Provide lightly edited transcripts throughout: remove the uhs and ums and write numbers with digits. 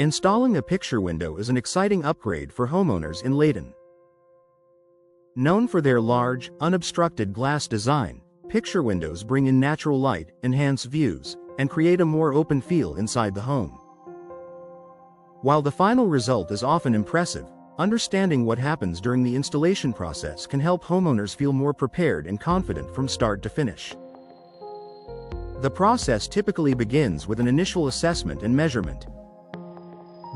Installing a picture window is an exciting upgrade for homeowners in Layton. Known for their large, unobstructed glass design, picture windows bring in natural light, enhance views, and create a more open feel inside the home. While the final result is often impressive, understanding what happens during the installation process can help homeowners feel more prepared and confident from start to finish. The process typically begins with an initial assessment and measurement.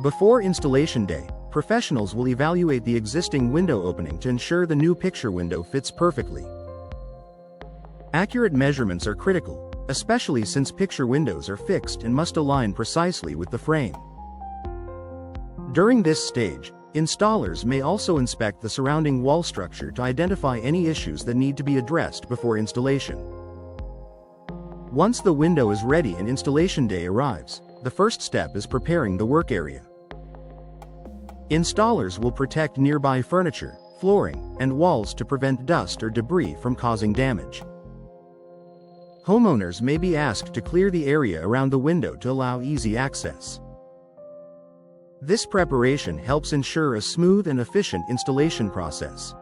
Before installation day, professionals will evaluate the existing window opening to ensure the new picture window fits perfectly. Accurate measurements are critical, especially since picture windows are fixed and must align precisely with the frame. During this stage, installers may also inspect the surrounding wall structure to identify any issues that need to be addressed before installation. Once the window is ready and installation day arrives, the first step is preparing the work area. Installers will protect nearby furniture, flooring, and walls to prevent dust or debris from causing damage. Homeowners may be asked to clear the area around the window to allow easy access. This preparation helps ensure a smooth and efficient installation process.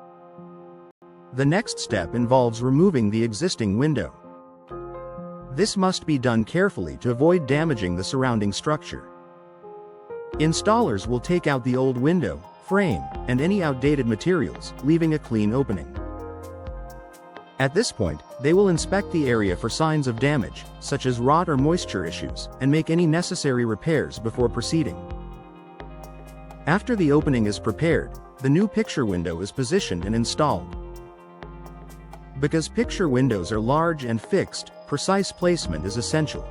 The next step involves removing the existing window. This must be done carefully to avoid damaging the surrounding structure. Installers will take out the old window, frame, and any outdated materials, leaving a clean opening. At this point, they will inspect the area for signs of damage, such as rot or moisture issues, and make any necessary repairs before proceeding. After the opening is prepared, the new picture window is positioned and installed. Because picture windows are large and fixed, precise placement is essential.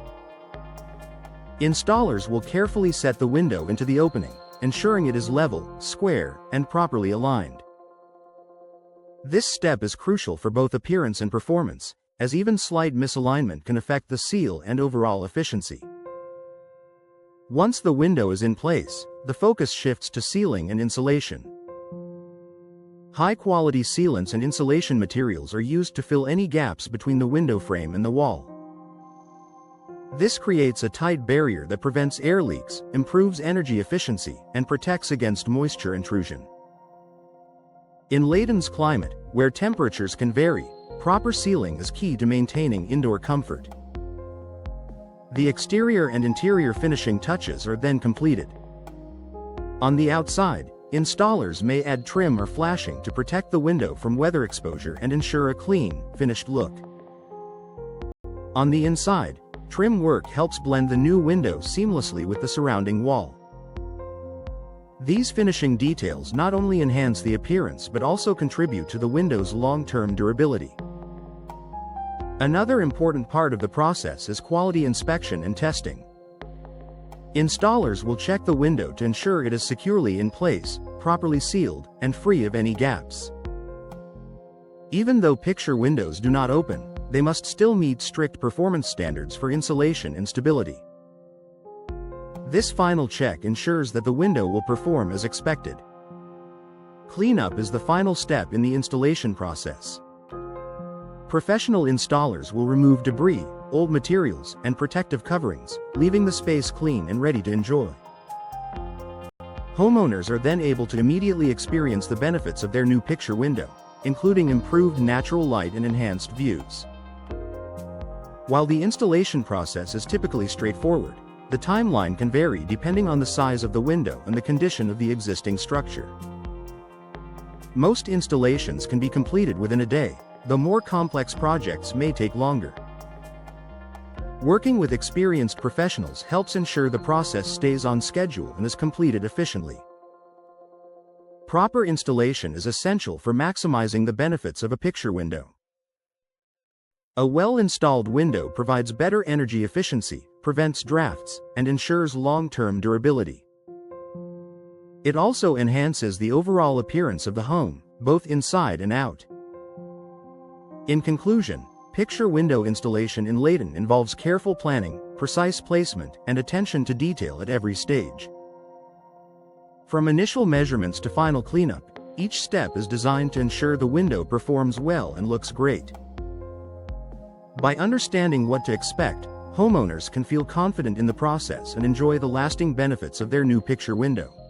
Installers will carefully set the window into the opening, ensuring it is level, square, and properly aligned. This step is crucial for both appearance and performance, as even slight misalignment can affect the seal and overall efficiency. Once the window is in place, the focus shifts to sealing and insulation. High-quality sealants and insulation materials are used to fill any gaps between the window frame and the wall. This creates a tight barrier that prevents air leaks, improves energy efficiency, and protects against moisture intrusion. In Layton's climate, where temperatures can vary, proper sealing is key to maintaining indoor comfort. The exterior and interior finishing touches are then completed. On the outside, installers may add trim or flashing to protect the window from weather exposure and ensure a clean, finished look. On the inside, trim work helps blend the new window seamlessly with the surrounding wall. These finishing details not only enhance the appearance but also contribute to the window's long-term durability. Another important part of the process is quality inspection and testing. Installers will check the window to ensure it is securely in place, properly sealed, and free of any gaps. Even though picture windows do not open, they must still meet strict performance standards for insulation and stability. This final check ensures that the window will perform as expected. Cleanup is the final step in the installation process. Professional installers will remove debris, old materials, and protective coverings, leaving the space clean and ready to enjoy. Homeowners are then able to immediately experience the benefits of their new picture window, including improved natural light and enhanced views. While the installation process is typically straightforward, the timeline can vary depending on the size of the window and the condition of the existing structure. Most installations can be completed within a day, though more complex projects may take longer. Working with experienced professionals helps ensure the process stays on schedule and is completed efficiently. Proper installation is essential for maximizing the benefits of a picture window. A well-installed window provides better energy efficiency, prevents drafts, and ensures long-term durability. It also enhances the overall appearance of the home, both inside and out. In conclusion, picture window installation in Layton involves careful planning, precise placement, and attention to detail at every stage. From initial measurements to final cleanup, each step is designed to ensure the window performs well and looks great. By understanding what to expect, homeowners can feel confident in the process and enjoy the lasting benefits of their new picture window.